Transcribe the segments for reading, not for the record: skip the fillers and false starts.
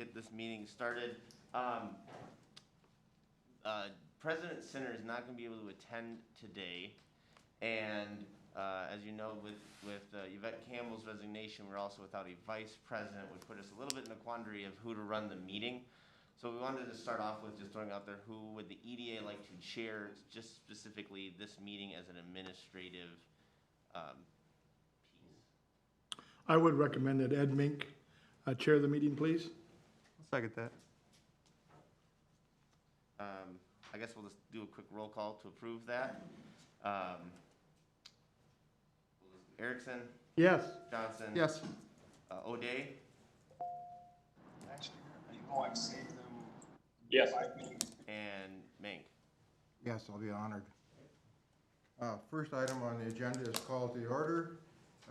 get this meeting started. President Sinner is not going to be able to attend today, and as you know, with Yvette Campbell's resignation, we're also without a vice president, which put us a little bit in a quandary of who to run the meeting. So we wanted to start off with just throwing out there who would the EDA like to chair, just specifically this meeting as an administrative piece. I would recommend that Ed Mink chair the meeting, please. I'll second that. I guess we'll just do a quick roll call to approve that. Erickson? Yes. Johnson? Yes. O'Day? Actually, I know I've saved them. Yes. 5 minutes. And Mink? Yes, I'll be honored. First item on the agenda is called to the order.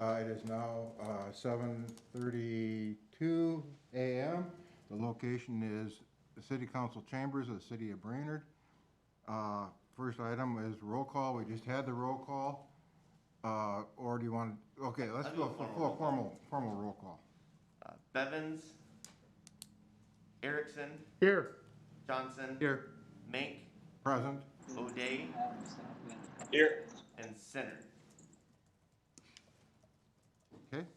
It is now 7:32 a.m. The location is the City Council Chambers of the City of Brainerd. First item is roll call. We just had the roll call. Or do you want, okay, let's do a formal roll call. Bevins? Erickson? Here. Johnson? Here. Mink? Present. O'Day? Here. And Sinner. Okay.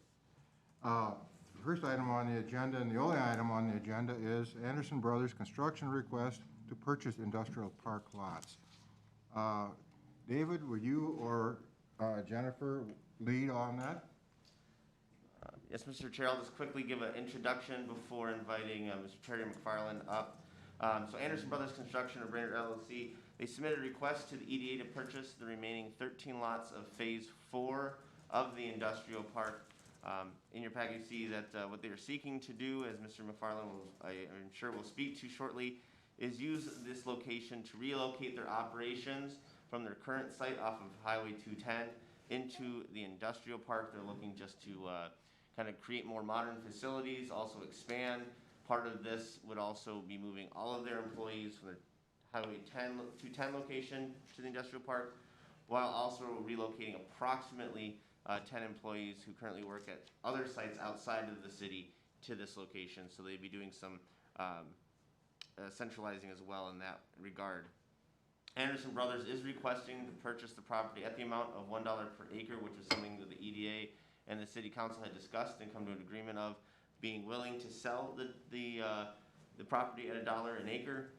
First item on the agenda, and the only item on the agenda, is Anderson Brothers construction request to purchase industrial park lots. David, would you or Jennifer lead on that? Yes, Mr. Chair, I'll just quickly give an introduction before inviting Mr. Terry McFarland up. So Anderson Brothers Construction of Brainerd LLC, they submitted a request to the EDA to purchase the remaining 13 lots of Phase 4 of the industrial park. In your packet, you see that what they are seeking to do, as Mr. McFarland I'm sure will speak to shortly, is use this location to relocate their operations from their current site off of Highway 210 into the industrial park. They're looking just to kind of create more modern facilities, also expand. Part of this would also be moving all of their employees from the Highway 210 location to the industrial park, while also relocating approximately 10 employees who currently work at other sites outside of the city to this location. So they'd be doing some centralizing as well in that regard. Anderson Brothers is requesting to purchase the property at the amount of $1 per acre, which is something that the EDA and the City Council had discussed and come to an agreement of being willing to sell the property at $1 an acre.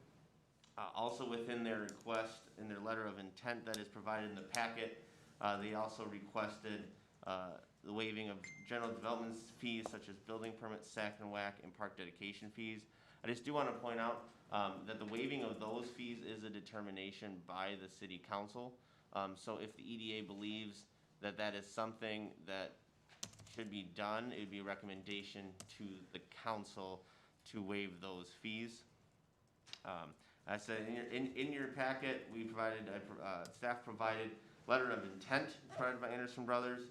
Also within their request, in their letter of intent that is provided in the packet, they also requested the waiving of general development fees such as building permits, sack and whack, and park dedication fees. I just do want to point out that the waiving of those fees is a determination by the City Council. So if the EDA believes that that is something that should be done, it would be a recommendation to the council to waive those fees. I said in your packet, we provided, staff provided letter of intent provided by Anderson Brothers,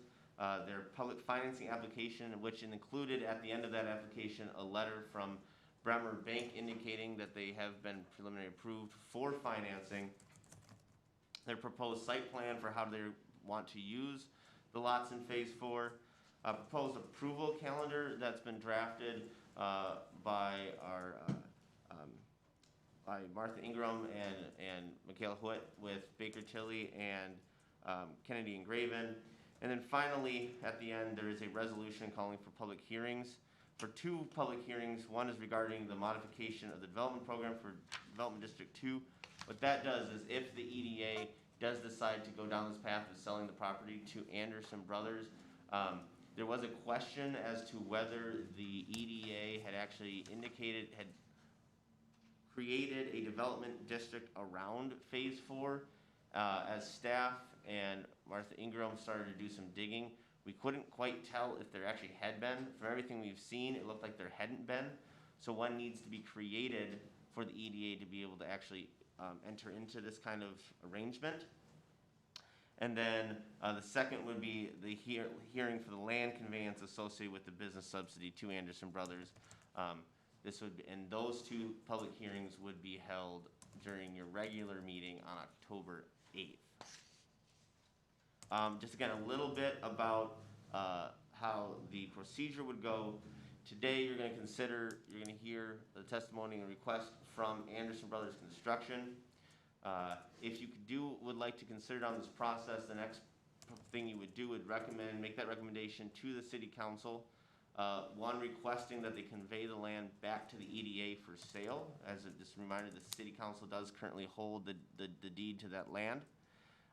their public financing application, which included at the end of that application a letter from Brainerd Bank indicating that they have been preliminarily approved for financing, their proposed site plan for how they want to use the lots in Phase 4, a proposed approval calendar that's been drafted by our by Martha Ingram and Michaela Hoyt with Baker Tilly and Kennedy and Graven. And then finally, at the end, there is a resolution calling for public hearings. For 2 public hearings, one is regarding the modification of the development program for Development District 2. What that does is if the EDA does decide to go down this path of selling the property to Anderson Brothers, there was a question as to whether the EDA had actually indicated, had created a development district around Phase 4. As staff and Martha Ingram started to do some digging, we couldn't quite tell if there actually had been. From everything we've seen, it looked like there hadn't been. So one needs to be created for the EDA to be able to actually enter into this kind of arrangement. And then the second would be the hearing for the land conveyance associated with the business subsidy to Anderson Brothers. This would, and those 2 public hearings would be held during your regular meeting on October 8th. Just again, a little bit about how the procedure would go today you're gonna hear the testimony and request from Anderson Brothers Construction. If you would like to consider on this process, the next thing you would do would make that recommendation to the city council. One, requesting that they convey the land back to the EDA for sale. As just a reminder, the city council does currently hold the deed to that land.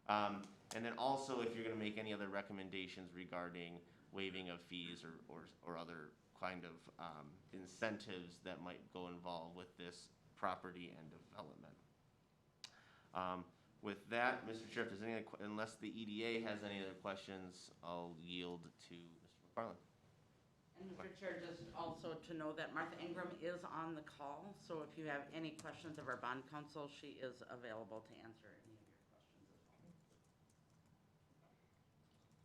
And then also, if you're gonna make any other recommendations regarding waiving of fees or other kind of incentives that might go involved with this property and development. With that, Mr. Chair, if there's any, unless the EDA has any other questions, I'll yield to Mr. McFarland. And Mr. Chair, just also to know that Martha Ingram is on the call, so if you have any questions of our bond counsel, she is available to answer any of your questions as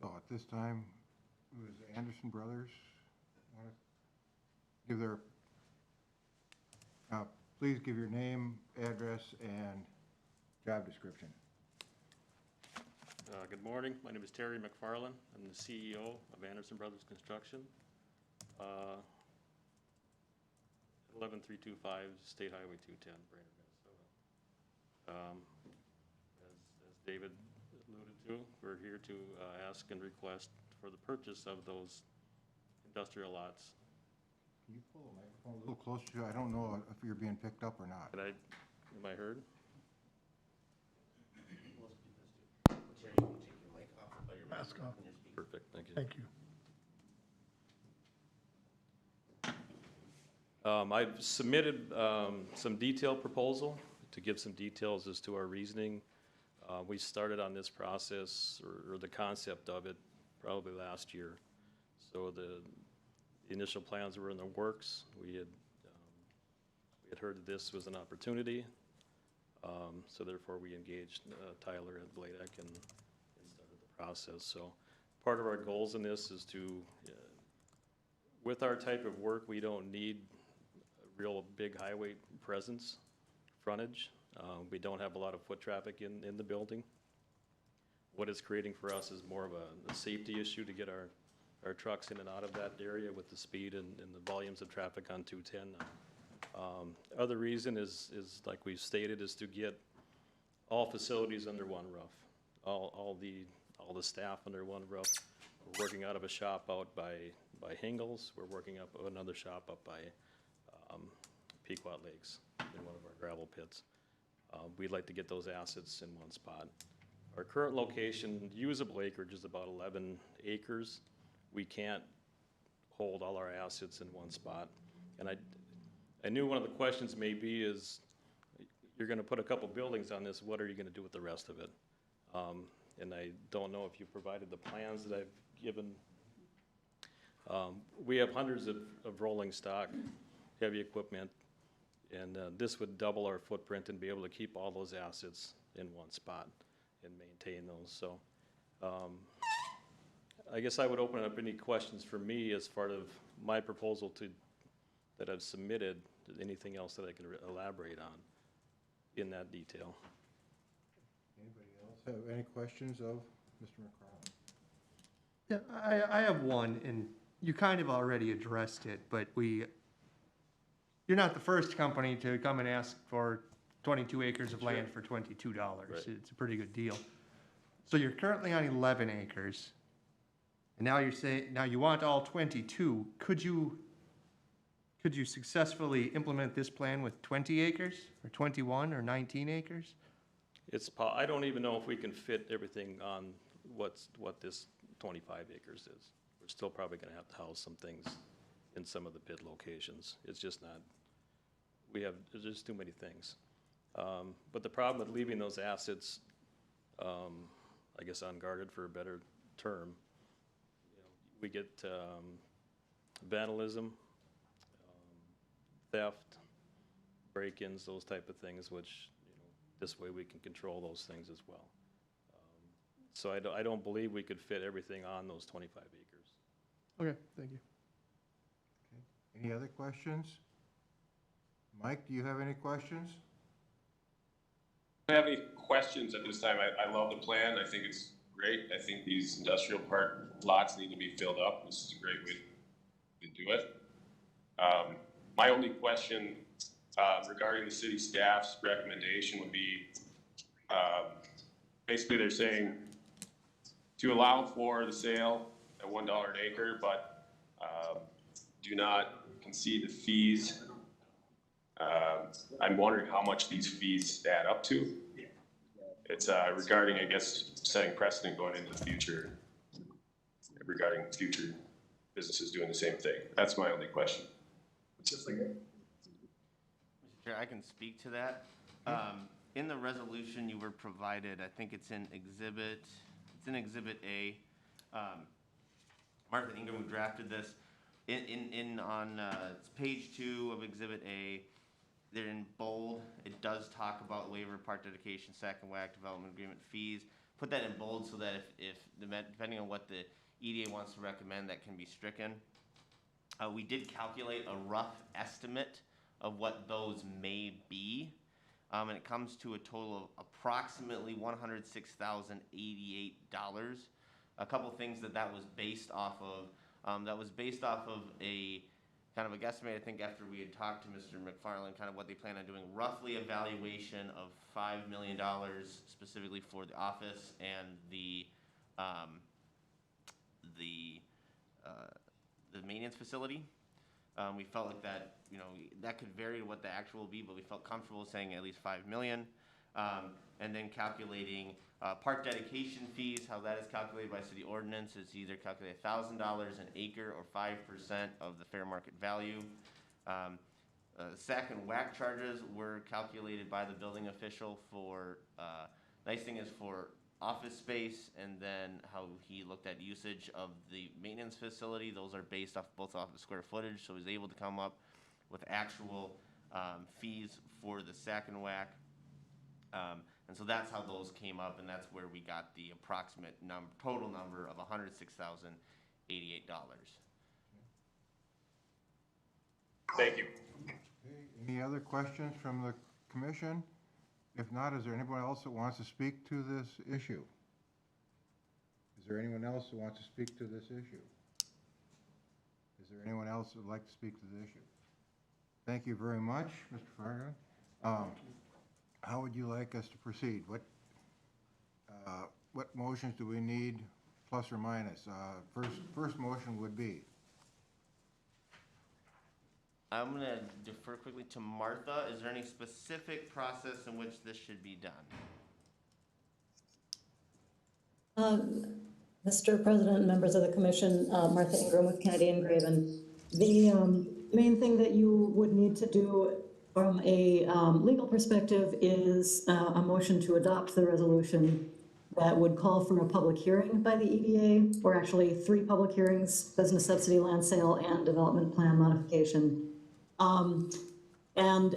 well. So at this time, was Anderson Brothers want to give their, please give your name, address, and job description. Good morning. My name is Terry McFarland. I'm the CEO of Anderson Brothers Construction. 11325 State Highway 210, Brainerd, Minnesota. As David alluded to, we're here to ask and request for the purchase of those industrial lots. Can you pull the microphone a little closer? I don't know if you're being picked up or not. Am I heard? Mask off. Perfect, thank you. Thank you. I've submitted some detailed proposal to give some details as to our reasoning. We started on this process, or the concept of it, probably last year. So the initial plans were in the works. We had heard that this was an opportunity. So therefore we engaged Tyler at Bladek and started the process. So part of our goals in this is to, with our type of work, we don't need a real big highway presence, frontage. We don't have a lot of foot traffic in the building. What it's creating for us is more of a safety issue to get our trucks in and out of that area with the speed and the volumes of traffic on 210. Other reason is like we've stated, is to get all facilities under one roof, all the staff under one roof. We're working out of a shop out by Hingles. We're working up another shop up by Pequot Lakes in one of our gravel pits. We'd like to get those assets in one spot. Our current location, usable acreage, is about 11 acres. We can't hold all our assets in one spot. And I knew one of the questions may be is, you're gonna put a couple buildings on this, what are you gonna do with the rest of it? And I don't know if you provided the plans that I've given. We have hundreds of rolling stock, heavy equipment, and this would double our footprint and be able to keep all those assets in one spot and maintain those. So I guess I would open up any questions for me as part of my proposal that I've submitted. Anything else that I can elaborate on in that detail? Anybody else have any questions of Mr. McFarland? Yeah, I have one, and you kind of already addressed it, but you're not the first company to come and ask for 22 acres of land for $22. Right. It's a pretty good deal. So you're currently on 11 acres, and now you're saying, now you want all 22. Could you successfully implement this plan with 20 acres, or 21, or 19 acres? I don't even know if we can fit everything on what this 25 acres is. We're still probably gonna have to house some things in some of the pit locations. It's just not, there's just too many things. But the problem with leaving those assets, I guess unguarded for a better term, we get vandalism, theft, break-ins, those type of things, which, this way we can control those things as well. So I don't believe we could fit everything on those 25 acres. Okay, thank you. Okay. Any other questions? Mike, do you have any questions? I don't have any questions at this time. I love the plan. I think it's great. I think these industrial park lots need to be filled up. This is a great way to do it. My only question regarding the city staff's recommendation would be, basically they're saying to allow for the sale at $1 an acre, but do not concede the fees. I'm wondering how much these fees add up to. It's regarding, I guess, setting precedent going into the future regarding future businesses doing the same thing. That's my only question. Mr. Chair, I can speak to that. In the resolution you were provided, I think it's in Exhibit A. Martha Ingram, who drafted this, on it's page 2 of Exhibit A. They're in bold. It does talk about waiver, part dedication, sack and whack, development agreement fees. Put that in bold so that if depending on what the EDA wants to recommend, that can be stricken. We did calculate a rough estimate of what those may be, and it comes to a total of approximately $106,088. A couple things that was based off of. That was based off of a kind of a guesstimate, I think, after we had talked to Mr. McFarland, kind of what they plan on doing, roughly a valuation of $5 million specifically for the office and the maintenance facility. We felt like that, that could vary to what the actual will be, but we felt comfortable saying at least $5 million. And then calculating park dedication fees, how that is calculated by city ordinance. It's either calculated $1,000 an acre or 5% of the fair market value. Sack and whack charges were calculated by the building official for, nice thing is for office space, and then how he looked at usage of the maintenance facility. Those are based both off the square footage, so he was able to come up with actual fees for the sack and whack. And so that's how those came up, and that's where we got the approximate total number of $106,088. Thank you. Okay, any other questions from the commission? If not, is there anyone else that wants to speak to this issue? Is there anyone else who wants to speak to this issue? Is there anyone else who would like to speak to the issue? Thank you very much, Mr. Fargo. How would you like us to proceed? What motions do we need, plus or minus? First motion would be. I'm going to defer quickly to Martha. Is there any specific process in which this should be done? Mr. President and members of the commission, Martha Ingram with Kennedy and Graven. The main thing that you would need to do from a legal perspective is a motion to adopt the resolution that would call for a public hearing by the EDA, or actually 3 public hearings: business subsidy, land sale, and development plan modification. And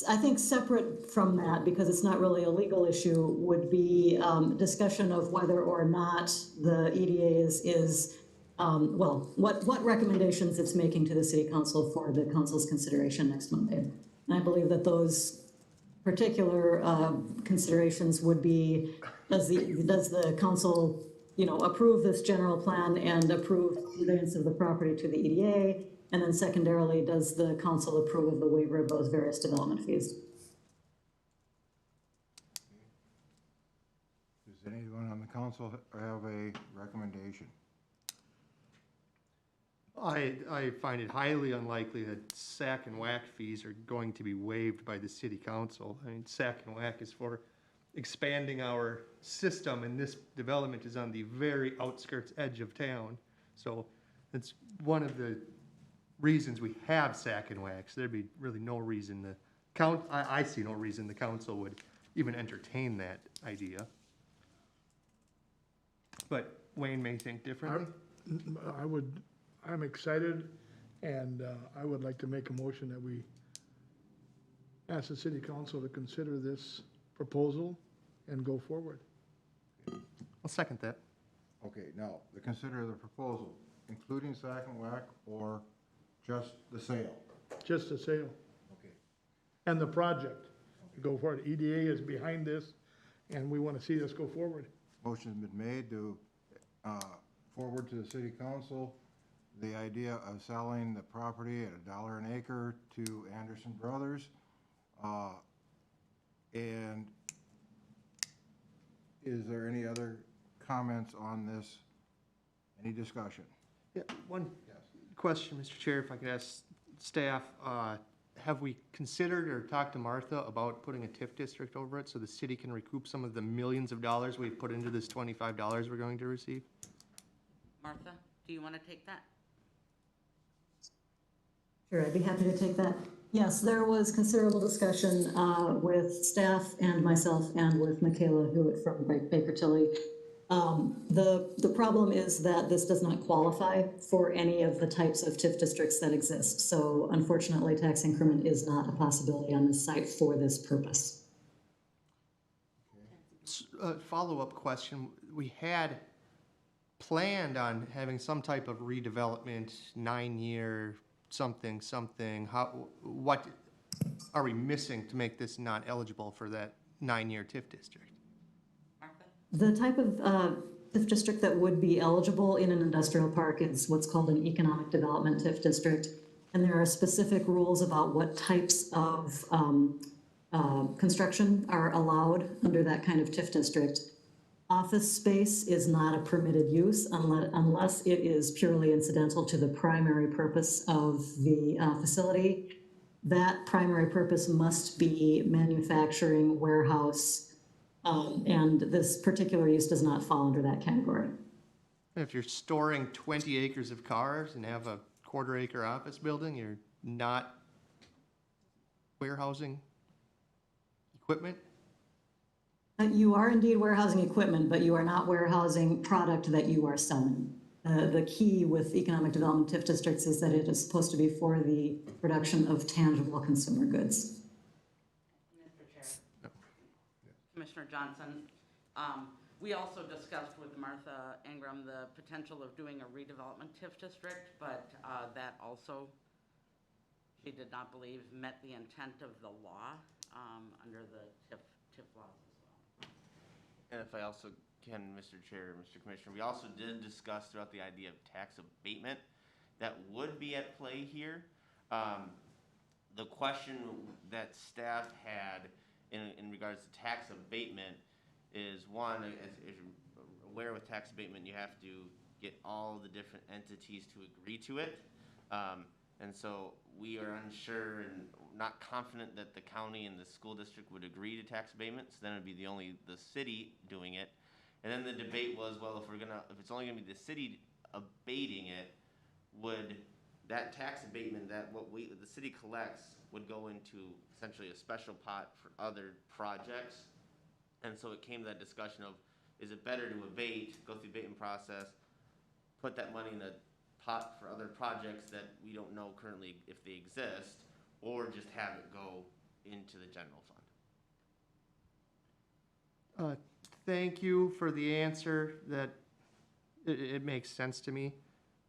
I think separate from that, because it's not really a legal issue, would be discussion of whether or not the EDA is what recommendations it's making to the city council for the council's consideration next Monday. And I believe that those particular considerations would be, does the council, approve this general plan and approve conveyance of the property to the EDA? And then secondarily, does the council approve of the waiver of those various development fees? Does anyone on the council have a recommendation? I find it highly unlikely that sack and whack fees are going to be waived by the city council. I mean, sack and whack is for expanding our system, and this development is on the very outskirts edge of town. So it's one of the reasons we have sack and whacks. There'd be really no reason I see no reason the council would even entertain that idea. But Wayne may think differently. I'm excited, and I would like to make a motion that we ask the city council to consider this proposal and go forward. I'll second that. Okay, now, to consider the proposal, including sack and whack or just the sale? Just the sale Okay. and the project. Go forward. EDA is behind this, and we want to see this go forward. Motion's been made to forward to the city council the idea of selling the property at $1 an acre to Anderson Brothers. And is there any other comments on this? Any discussion? Yeah, one question, Mr. Chair, if I could ask staff, have we considered or talked to Martha about putting a TIF district over it so the city can recoup some of the millions of dollars we've put into this $25 we're going to receive? Martha, do you want to take that? Sure, I'd be happy to take that. Yes, there was considerable discussion with staff and myself and with Michaela Hewitt from Baker Tilly. The problem is that this does not qualify for any of the types of TIF districts that exist. So unfortunately, tax increment is not a possibility on this site for this purpose. Follow-up question, we had planned on having some type of redevelopment, 9-year something, what are we missing to make this not eligible for that 9-year TIF district? Martha? The type of TIF district that would be eligible in an industrial park is what's called an economic development TIF district. And there are specific rules about what types of construction are allowed under that kind of TIF district. Office space is not a permitted use unless it is purely incidental to the primary purpose of the facility. That primary purpose must be manufacturing, warehouse, and this particular use does not fall under that category. If you're storing 20 acres of cars and have a quarter-acre office building, you're not warehousing equipment? You are indeed warehousing equipment, but you are not warehousing product that you are selling. The key with economic development TIF districts is that it is supposed to be for the production of tangible consumer goods. Mr. Chair. Commissioner Johnson, we also discussed with Martha Ingram the potential of doing a redevelopment TIF district, but that also, she did not believe met the intent of the law under the TIF laws as well. And if I also can, Mr. Chair, Mr. Commissioner, we also did discuss throughout the idea of tax abatement that would be at play here. The question that staff had in regards to tax abatement is, one, as you're aware with tax abatement, you have to get all the different entities to agree to it. And so we are unsure and not confident that the county and the school district would agree to tax abatement, so then it'd be the city doing it. And then the debate was, well, if it's only gonna be the city abating it, would that tax abatement, the city collects, would go into essentially a special pot for other projects? And so it came to that discussion of, is it better to abate, go through the abatement process, put that money in a pot for other projects that we don't know currently if they exist, or just have it go into the general fund? Thank you for the answer. That it makes sense to me.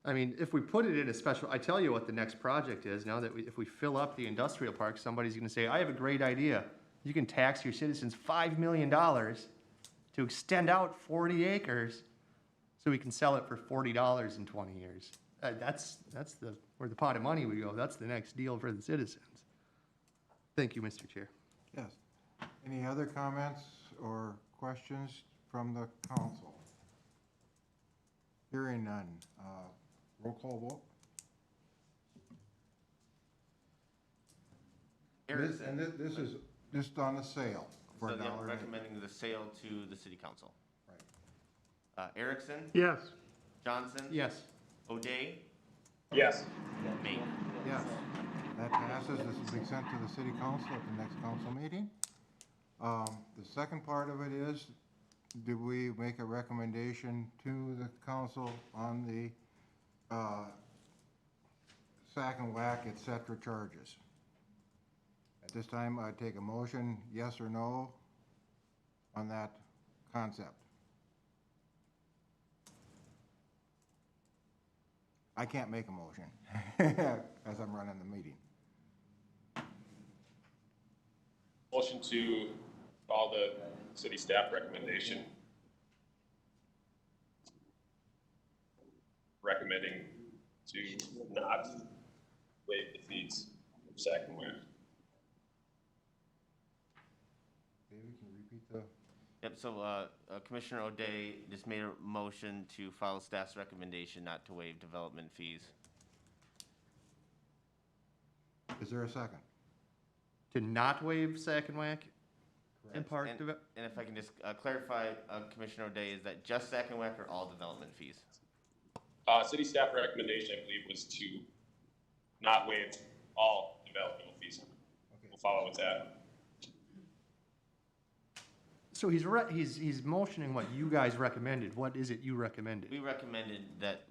I mean, if we put it in a special, I tell you what the next project is now that if we fill up the industrial park, somebody's gonna say, I have a great idea. You can tax your citizens $5 million to extend out 40 acres so we can sell it for $40 in 20 years. That's where the pot of money would go. That's the next deal for the citizens. Thank you, Mr. Chair. Yes. Any other comments or questions from the council? Hearing none. Roll call vote. Erickson. And this is just on the sale for So $1 yeah, an acre. recommending the sale to the city council. Right. Erickson, Yes. Johnson, Yes. O'Day, Yes. May. Yes, that passes. This will be sent to the city council at the next council meeting. The second part of it is, do we make a recommendation to the council on the sack and whack, et cetera, charges? At this time, I'd take a motion, yes or no, on that concept. I can't make a motion as I'm running the meeting. Motion to follow the city staff recommendation. Recommending to not waive the fees of Sac and Whack. David, can you repeat the? Yep, so Commissioner O'Day just made a motion to follow staff's recommendation not to waive development fees. Is there a second? To not waive Sac and Whack and park And develop? and if I can just clarify, Commissioner O'Day, is that just Sac and Whack or all development fees? City staff recommendation, I believe, was to not waive all developmental fees. We'll follow with that. So he's motioning what you guys recommended. What is it you recommended? We recommended that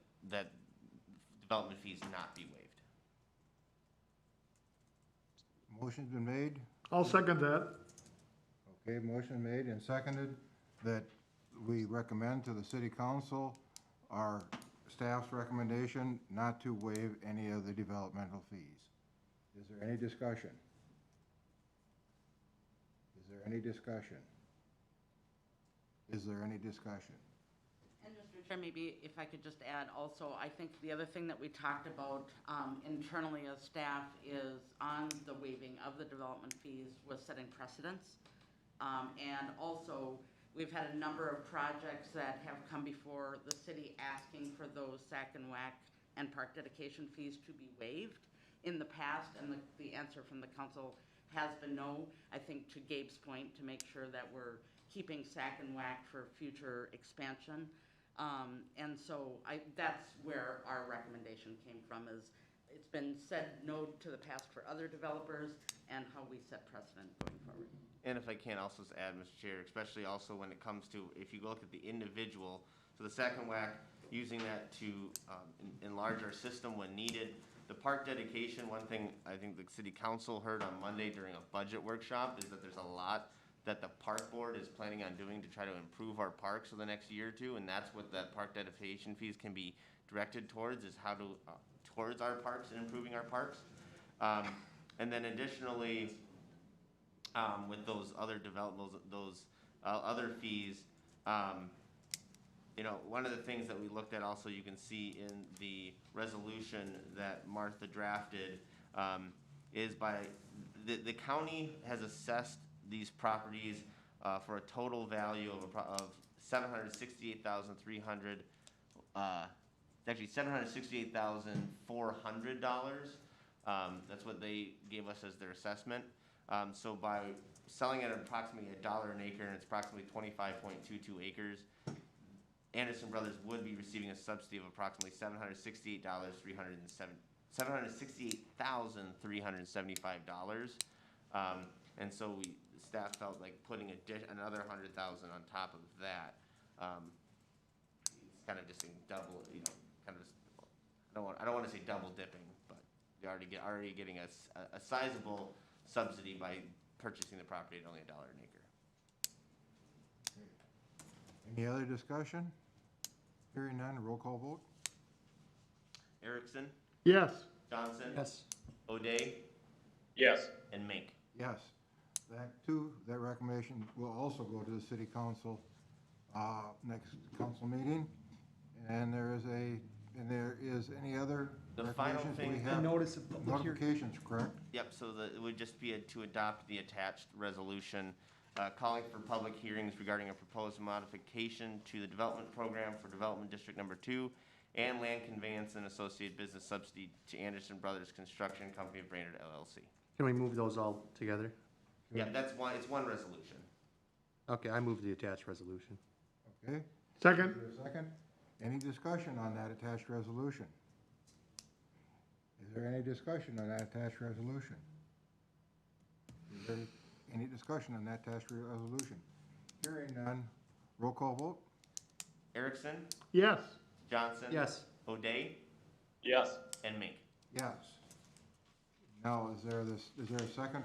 development fees not be waived. Motion's been made. I'll second that. Okay, motion made and seconded that we recommend to the city council our staff's recommendation not to waive any of the developmental fees. Is there any discussion? Is there any discussion? Is there any discussion? And Mr. Chair, maybe if I could just add also, I think the other thing that we talked about internally as staff is on the waiving of the development fees was setting precedents. And also, we've had a number of projects that have come before the city asking for those Sac and Whack and park dedication fees to be waived in the past, and the answer from the council has been no. I think to Gabe's point, to make sure that we're keeping Sac and Whack for future expansion. And so that's where our recommendation came from, is it's been said no to the past for other developers and how we set precedent going forward. And if I can also add, Mr. Chair, especially also when it comes to, if you look at the individual, so the Sac and Whack, using that to enlarge our system when needed. The park dedication, one thing I think the city council heard on Monday during a budget workshop is that there's a lot that the park board is planning on doing to try to improve our parks for the next year or two, and that's what that park dedication fees can be directed towards, is how to, towards our parks and improving our parks. And then additionally, with those other developments, those other fees, you know, one of the things that we looked at also, you can see in the resolution that Martha drafted, is by, the county has assessed these properties for a total value of $768,300, actually $768,400. That's what they gave us as their assessment. So by selling at approximately $1 an acre, and it's approximately 25.22 acres, Anderson Brothers would be receiving a subsidy of approximately $768,375. And so staff felt like putting another $100,000 on top of that. It's kind of just double, you know, kind of. I don't want to say double dipping, but you're already getting a sizable subsidy by purchasing the property at only $1 an acre. Any other discussion? Hearing none, roll call vote. Erickson, Yes. Johnson, Yes. O'Day, Yes. and Mink. Yes. That recommendation will also go to the city council, next council meeting. And there is any other The final recommendations thing- we The have? notice of public hearing. Notifications, correct? Yep, so it would just be to adopt the attached resolution calling for public hearings regarding a proposed modification to the development program for Development District Number 2 and land conveyance and associated business subsidy to Anderson Brothers Construction Company of Brainerd LLC. Can we move those all together? Yeah, it's one resolution. Okay, I move the attached resolution. Okay. Second. Is there a second? Any discussion on that attached resolution? Is there any discussion on that attached resolution? Is there any discussion on that attached resolution? Hearing none, roll call vote? Erickson, Yes. Johnson. Yes. O'Day, Yes. and Mink. Yes. Now, is there a second?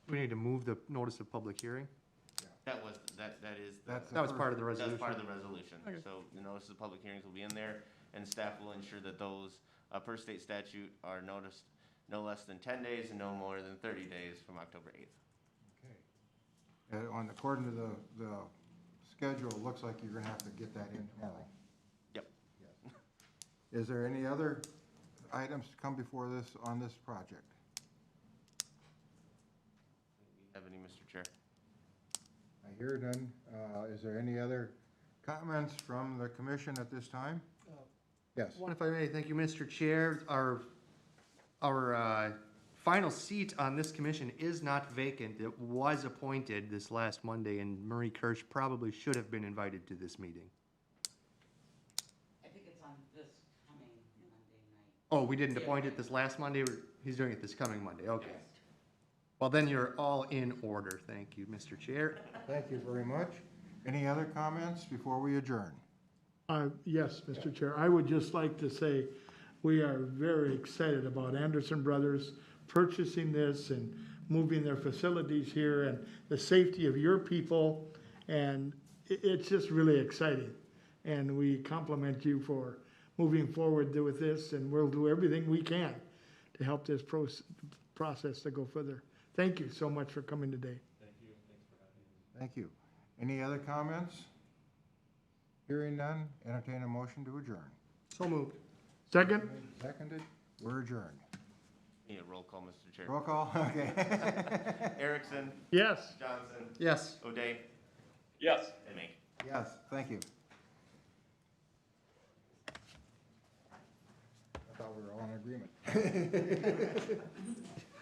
We need to move the notice of public hearing? That is. That's the That was first- part of the That's resolution. part of the resolution. Okay. So the notice of public hearings will be in there, and staff will ensure that those, per state statute, are noticed no less than 10 days and no more than 30 days from October 8th. Okay. According to the schedule, it looks like you're gonna have to get that in tomorrow. Yep. Yes. Is there any other items to come before this, on this project? Have any, Mr. Chair? I hear none. Is there any other comments from the commission at this time? Yes. One, if I may, thank you, Mr. Chair. Our final seat on this commission is not vacant. It was appointed this last Monday, and Marie Kirsch probably should have been invited to this meeting. I think it's on this coming Monday night. Oh, we didn't appoint it this last Monday? He's doing it this coming Monday, okay. Well, then you're all in order. Thank you, Mr. Chair. Thank you very much. Any other comments before we adjourn? Yes, Mr. Chair, I would just like to say, we are very excited about Anderson Brothers purchasing this and moving their facilities here and the safety of your people, and it's just really exciting. And we compliment you for moving forward with this, and we'll do everything we can to help this process to go further. Thank you so much for coming today. Thank you. Any other comments? Hearing none, entertain a motion to adjourn. So moved. Second? Seconded, we're adjourned. Need a roll call, Mr. Chair. Roll call, okay. Erickson, Yes. Johnson, Yes. O'Day, Yes. and Mink. Yes, thank you. I thought we were all in agreement.